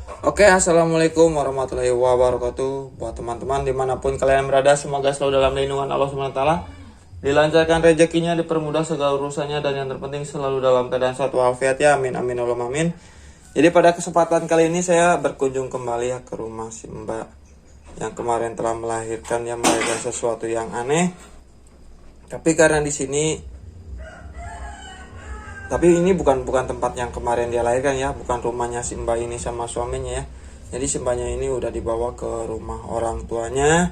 Oke, assalamualaikum warahmatullahi wabarakatuh. Buat teman-teman dimanapun kalian berada, semoga selalu dalam lindungan Allah SWT. Dilancarkan rezekinya, dipermudah segala urusannya, dan yang terpenting selalu dalam keadaan suatu walafiat ya. Amin amin Allahumma amin. Jadi pada kesempatan kali ini saya berkunjung kembali ya ke rumah si Mbak yang kemarin telah melahirkan sesuatu yang aneh. Tapi karena di sini ini bukan tempat yang kemarin dia lahirkan ya, bukan rumahnya si Mbak ini sama suaminya ya. Jadi si Mbaknya ini udah dibawa ke rumah orang tuanya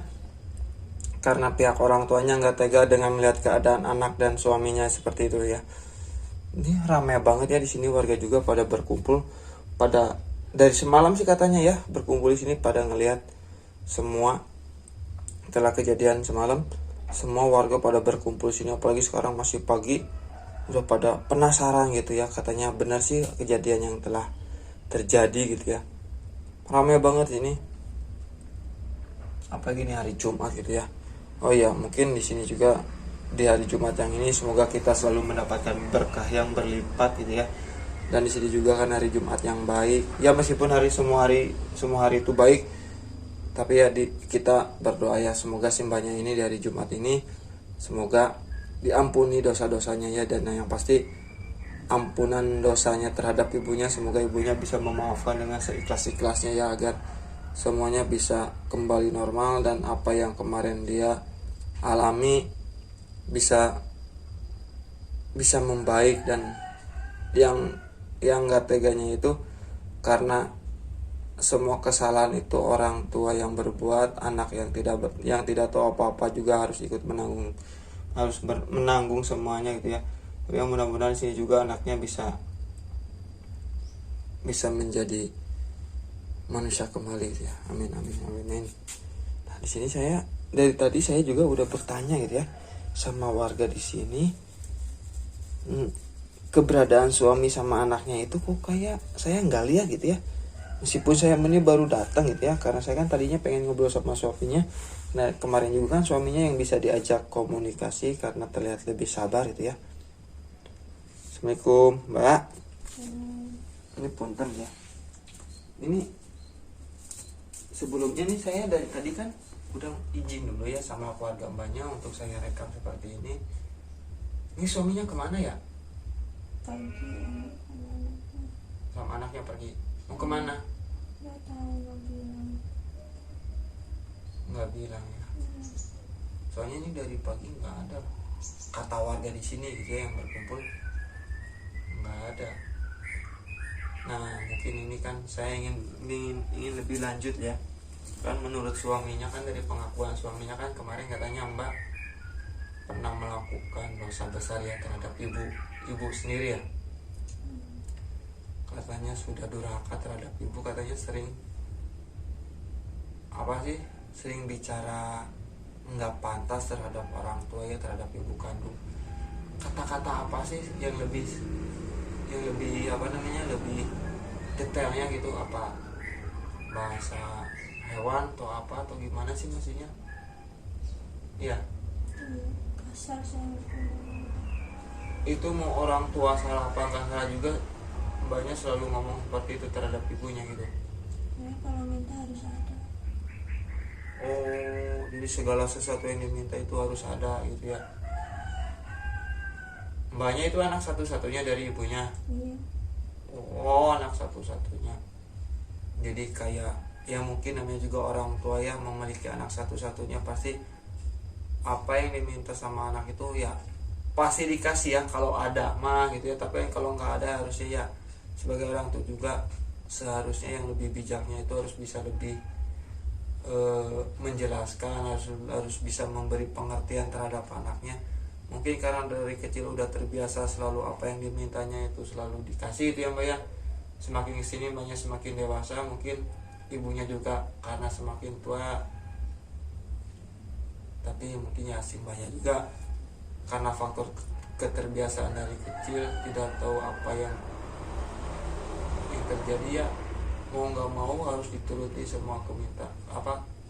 karena pihak orang tuanya nggak tega dengan melihat keadaan anak dan suaminya seperti itu ya. Ini ramai banget ya di sini, warga juga pada berkumpul, pada dari semalam sih katanya ya berkumpul di sini pada ngelihat semua. Setelah kejadian semalam, semua warga pada berkumpul di sini, apalagi sekarang masih pagi. Udah pada penasaran gitu ya, katanya benar sih kejadian yang telah terjadi gitu ya. Ramai banget ini, apalagi ini hari Jumat gitu ya. Oh iya, mungkin di sini juga di hari Jumat yang ini semoga kita selalu mendapatkan berkah yang berlipat gitu ya. Dan di sini juga kan hari Jumat yang baik ya, meskipun semua hari itu baik, tapi ya kita berdoa ya semoga simbahnya ini di hari Jumat ini semoga diampuni dosa-dosanya ya, dan yang pasti ampunan dosanya terhadap ibunya, semoga ibunya bisa memaafkan dengan seikhlas-ikhlasnya ya, agar semuanya bisa kembali normal dan apa yang kemarin dia alami bisa membaik. Dan yang gak teganya itu karena semua kesalahan itu orang tua yang berbuat, anak yang tidak tahu apa-apa juga harus ikut menanggung semuanya gitu ya. Tapi yang mudah-mudahan sini juga anaknya bisa menjadi manusia kembali gitu ya. Amin amin amin. Nah, di sini dari tadi saya juga udah bertanya gitu ya sama warga di sini, keberadaan suami sama anaknya itu kok kayak saya nggak lihat gitu ya. Meskipun saya ini baru datang gitu ya, karena saya kan tadinya pengen ngobrol sama suaminya. Nah kemarin juga kan suaminya yang bisa diajak komunikasi karena terlihat lebih sabar gitu ya. Assalamualaikum Mbak. Ini punten ya. Ini sebelumnya nih saya dari tadi kan udah izin dulu ya sama keluarga Mbaknya untuk saya rekam seperti ini. Ini suaminya kemana ya? Pergi Sama anaknya pergi. Mau kemana? nggak tahu, nggak bilang. Nggak bilang ya. Soalnya ini dari pagi nggak ada kata warga di sini gitu ya, yang berkumpul nggak ada. Nah mungkin ini kan saya ingin lebih lanjut ya. Kan menurut suaminya, kan dari pengakuan suaminya kan kemarin katanya Mbak pernah melakukan dosa besar ya terhadap ibu sendiri ya. Katanya sudah durhaka terhadap ibu, katanya sering bicara nggak pantas terhadap orang tua ya, terhadap ibu kandung. Kata-kata apa sih yang lebih lebih detailnya gitu, apa bahasa hewan atau apa atau gimana sih maksudnya? Iya. Kasar saya Itu mau orang tua salah apa nggak salah juga, Mbaknya selalu ngomong seperti itu terhadap ibunya gitu. ya, kalau minta harus ada. Oh, jadi segala sesuatu yang diminta itu harus ada gitu ya. Mbaknya itu anak satu-satunya dari ibunya. Iya. Oh, anak satu-satunya. Jadi kayak ya mungkin namanya juga orang tua yang memiliki anak satu-satunya, pasti apa yang diminta sama anak itu ya pasti dikasih ya kalau ada mah gitu ya. Tapi kalau nggak ada harusnya ya sebagai orang tua juga seharusnya yang lebih bijaknya itu harus bisa lebih menjelaskan, harus bisa memberi pengertian terhadap anaknya. Mungkin karena dari kecil udah terbiasa selalu apa yang dimintanya itu selalu dikasih itu ya Mbak ya. Semakin kesini Mbaknya semakin dewasa, mungkin ibunya juga karena semakin tua, tapi mungkin ya si Mbaknya juga karena faktor keterbiasaan dari kecil tidak tahu apa yang terjadi ya, mau nggak mau harus dituruti semua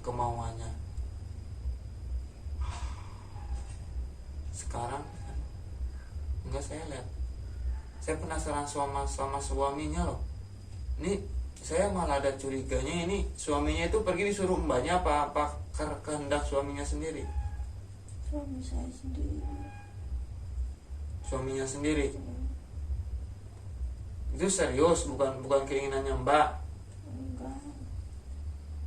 kemauannya. Sekarang enggak, saya lihat, saya penasaran sama suaminya loh. Ini saya malah ada curiganya ini suaminya itu pergi disuruh mbaknya apa kehendak suaminya sendiri? Suami saya sendiri. Suaminya sendiri. Itu serius, bukan keinginannya mbak. Enggak.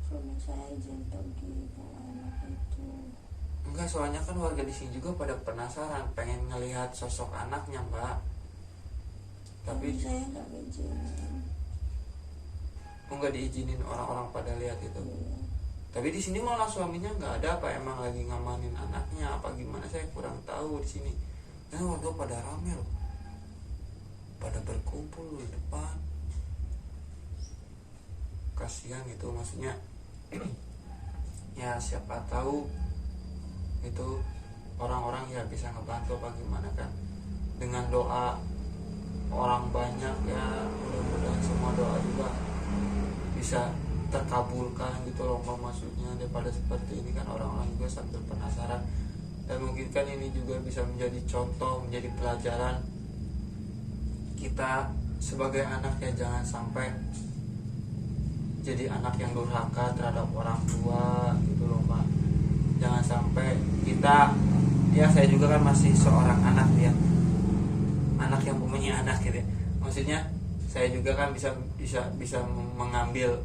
Suami saya izin pergi bawa anak itu. Enggak, soalnya kan warga di sini juga pada penasaran, pengen ngelihat sosok anaknya mbak. Tapi Suami saya enggak izinin. enggak diizinin orang-orang pada lihat itu. Iya. Tapi di sini malah suaminya nggak ada, apa emang lagi ngamanin anaknya apa gimana, saya kurang tahu di sini. Dan warga pada rame loh, pada berkumpul di depan. Kasihan gitu maksudnya. Ya siapa tahu itu orang-orang ya bisa ngebantu apa gimana kan, dengan doa orang banyak ya, mudah-mudahan semua doa juga bisa terkabulkan gitu loh mbak, maksudnya daripada seperti ini kan orang-orang juga sambil penasaran, dan mungkin kan ini juga bisa menjadi contoh, menjadi pelajaran kita sebagai anak ya, jangan sampai jadi anak yang durhaka terhadap orang tua gitu loh mbak. Jangan sampai kita, ya saya juga kan masih seorang anak ya, anak yang punya anak gitu ya. Maksudnya saya juga kan bisa mengambil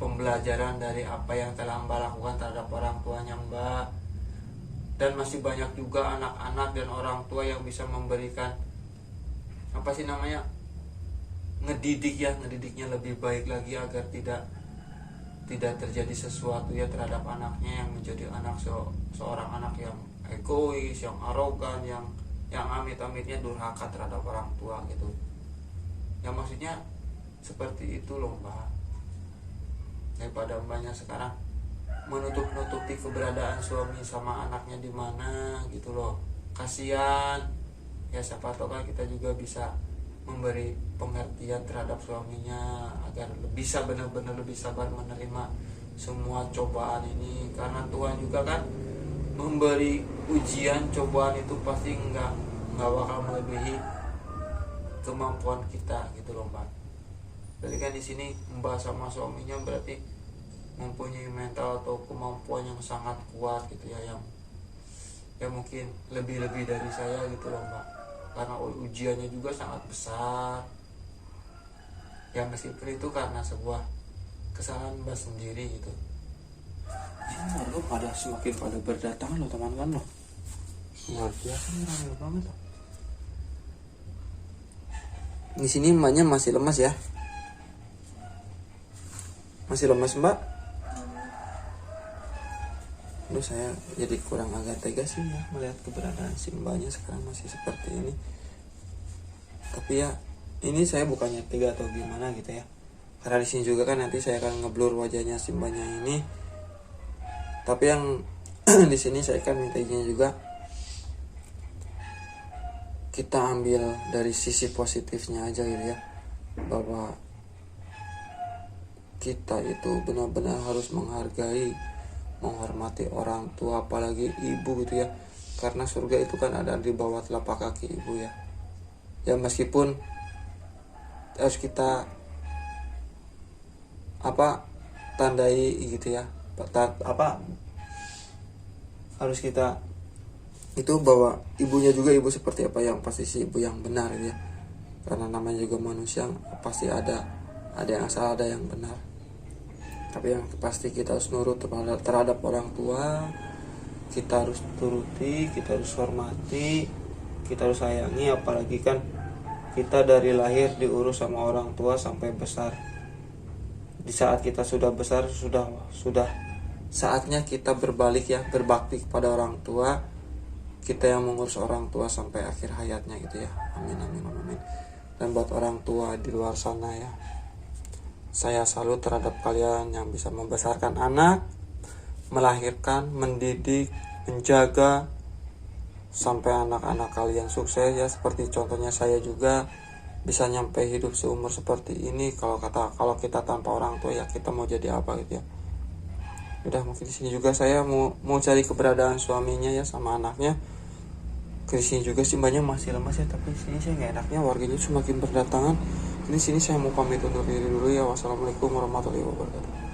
pembelajaran dari apa yang telah mbak lakukan terhadap orang tuanya mbak. Dan masih banyak juga anak-anak dan orang tua yang bisa memberikan apa sih namanya, ngedidiknya lebih baik lagi agar tidak terjadi sesuatu ya terhadap anaknya yang menjadi anak seorang anak yang egois, yang arogan, yang amit-amitnya durhaka terhadap orang tua gitu. Ya maksudnya seperti itu loh mbak. Daripada mbaknya sekarang menutup-nutupi keberadaan suami sama anaknya di mana gitu loh, kasihan. Ya siapa tahu kan kita juga bisa memberi pengertian terhadap suaminya agar bisa benar-benar lebih sabar menerima semua cobaan ini, karena Tuhan juga kan memberi ujian, cobaan itu pasti nggak bakal melebihi kemampuan kita gitu loh mbak. Berarti kan di sini mbak sama suaminya berarti mempunyai mental atau kemampuan yang sangat kuat gitu ya, yang mungkin lebih dari saya gitu loh mbak, karena ujiannya juga sangat besar ya, meskipun itu karena sebuah kesalahan mbak sendiri gitu. Ini warga semakin pada berdatangan loh teman-teman loh, luar biasa nih, ramai banget loh. Di sini mbaknya masih lemas ya, masih lemas mbak. Aduh saya jadi kurang agak tegas sih ya melihat keberadaan si mbaknya sekarang masih seperti ini. Tapi ya ini saya bukannya tega atau gimana gitu ya, karena di sini juga kan nanti saya akan ngeblur wajahnya si mbaknya ini. Tapi yang di sini saya akan minta izin juga, kita ambil dari sisi positifnya aja gitu ya, bahwa kita itu benar-benar harus menghargai, menghormati orang tua, apalagi ibu gitu ya, karena surga itu kan ada di bawah telapak kaki ibu ya. Ya meskipun harus kita tandai gitu ya, harus kita itu bahwa ibunya juga ibu seperti apa, yang pasti si ibu yang benar ya, karena namanya juga manusia pasti ada yang salah, ada yang benar. Tapi yang pasti kita harus nurut terhadap orang tua, kita harus turuti, kita harus hormati, kita harus sayangi, apalagi kan kita dari lahir diurus sama orang tua sampai besar. Di saat kita sudah besar, sudah saatnya kita berbalik ya, berbakti kepada orang tua. Kita yang mengurus orang tua sampai akhir hayatnya gitu ya. Amin amin amin. Dan buat orang tua di luar sana ya, saya salut terhadap kalian yang bisa membesarkan anak, melahirkan, mendidik, menjaga sampai anak-anak kalian sukses ya. Seperti contohnya saya juga bisa nyampe hidup seumur seperti ini. Kalau kita tanpa orang tua ya kita mau jadi apa gitu ya. Udah mungkin di sini juga saya mau cari keberadaan suaminya ya sama anaknya. Ke sini juga sih banyak masih lemas ya, tapi sini saya nggak enaknya warganya semakin berdatangan. Ini sini saya mau pamit undur diri dulu ya. Wassalamualaikum warahmatullahi wabarakatuh.